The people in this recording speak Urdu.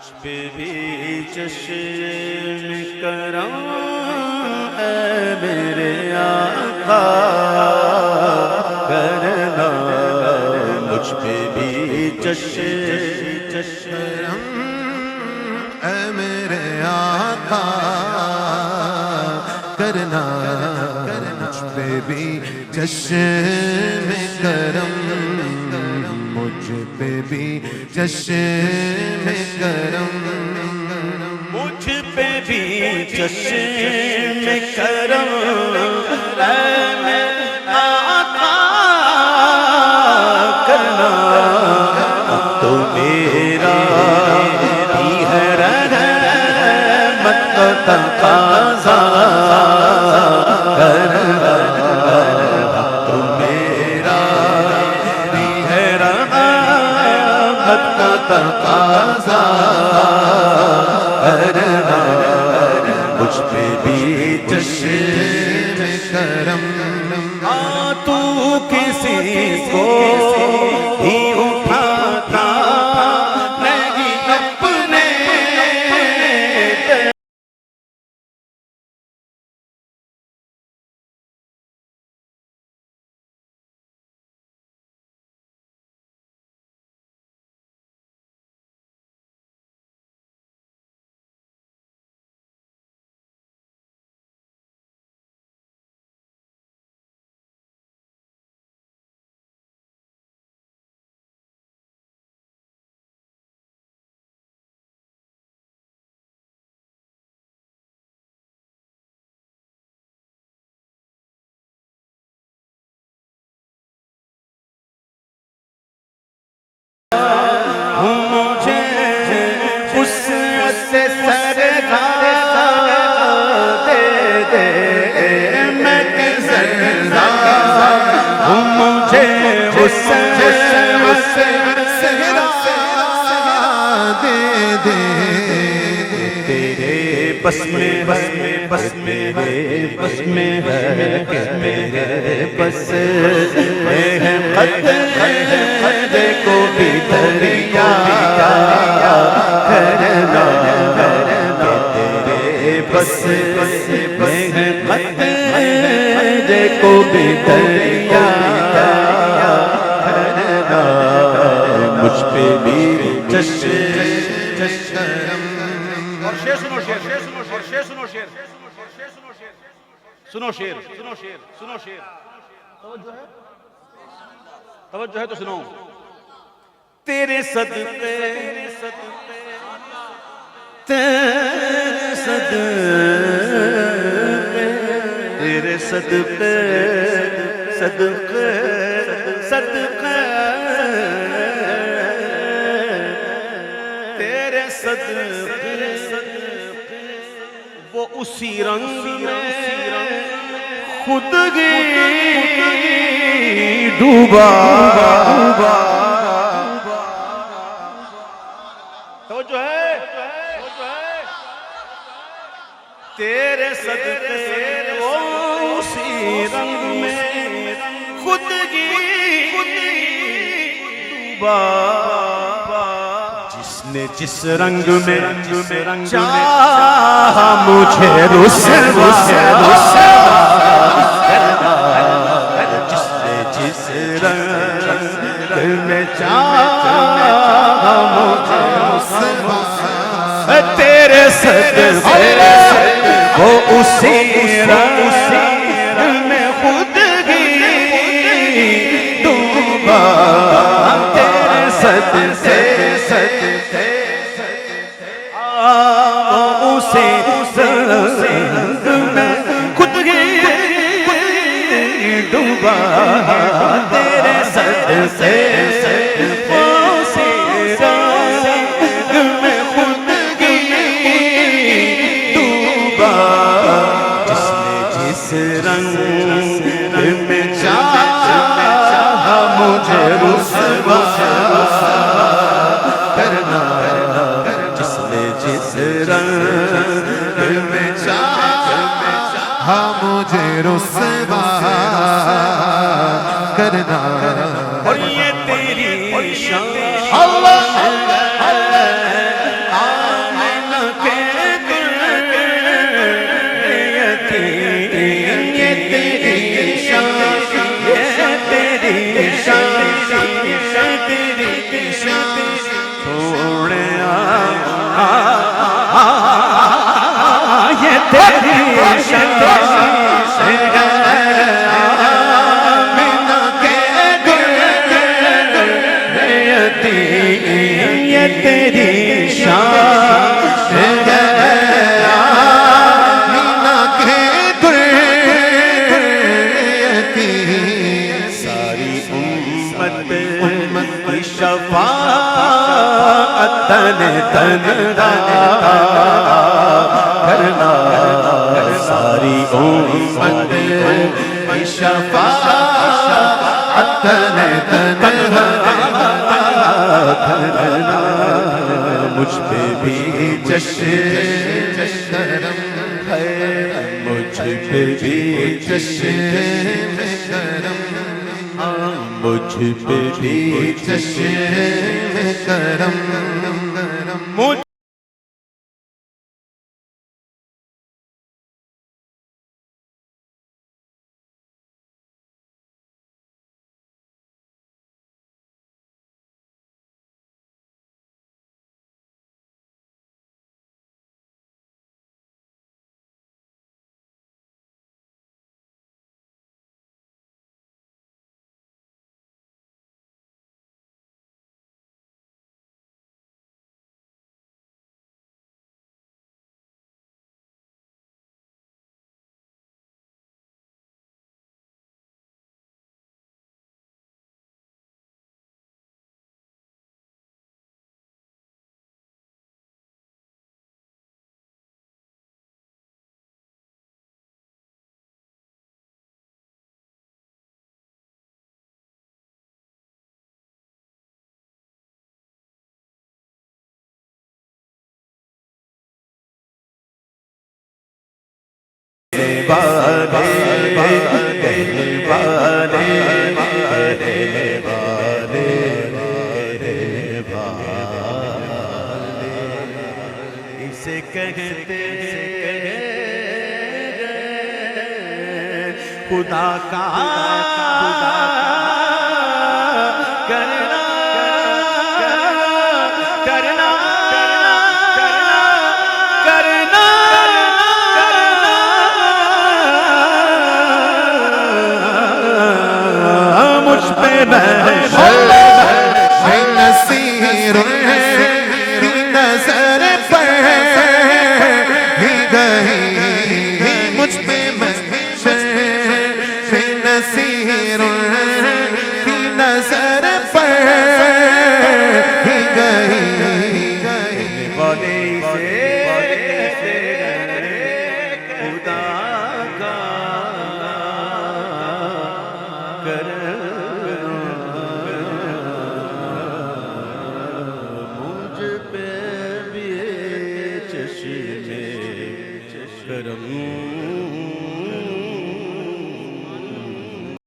مجھ پہ بھی چشم کرم اے میرے آقا کرنا، مجھ پہ بھی چشم کرم اے میرے آقا کرنا، مجھ پہ بھی چشم کرم، مجھ پہ بھی چشم کرم، مجھ پہ بھی چشم کرم اے میرے آقا کرنا، تو میرا بھی ہے رحمت کا تقاضا کرنا، تو میرا بھی ہے رحمت کا تقاضا کرنا، مجھ پہ بھی چشم کرم، تو کسی کو ہی اٹھاتا نہیں اپنے مجھے اس سے سرگاہ دے دے میں سرگاہ، مجھے اس سے سرگاہ دے دے، تیرے بس میں میرے بس میں ہے کہ میرے بس میں ہے قطرے کو بھی دریا کرنا، تیرے بس میں ہے قطرے کو بھی دریا کرنا، مجھ پہ بھی چشم اور شیر سنو، شیر سنو، شیر سنو، شیر سنو، شیر سنو، شیر توجہ ہے تو سنو۔ تیرے صدقے تیرے صدقے تیرے صدقے صدقے صدقے تیرے صدقے وہ اسی رنگ میں خودگی ڈوبا، توجہ ہے، تیرے صدقے وہ اسی رنگ میں خودگی ڈوبا، جس نے جس رنگ میں چاہا مجھے رسوا کرنا، جس نے جس رنگ میں چاہا مجھے رسوا، تیرے صدقے وہ اسی رنگ میں خودگی ڈوبا، تیرے صدقے اسی رنگ میں خودگی ڈوبا، تیرے صدقے رنگ میں چاہا مجھے رسوا کرنا، جس نے جس رنگ میں چاہا مجھے رسوا کرنا، اور یہ تیری شان تنہا کرنا ساری امت کی شفاعت تنہا کرنا مجھ پہ بھی جشن کرم ہے مجھ پہ بھی جشن کرم مجھ پہ بھی جشن کرم مجھ اسے کہتے خدا کا کرنا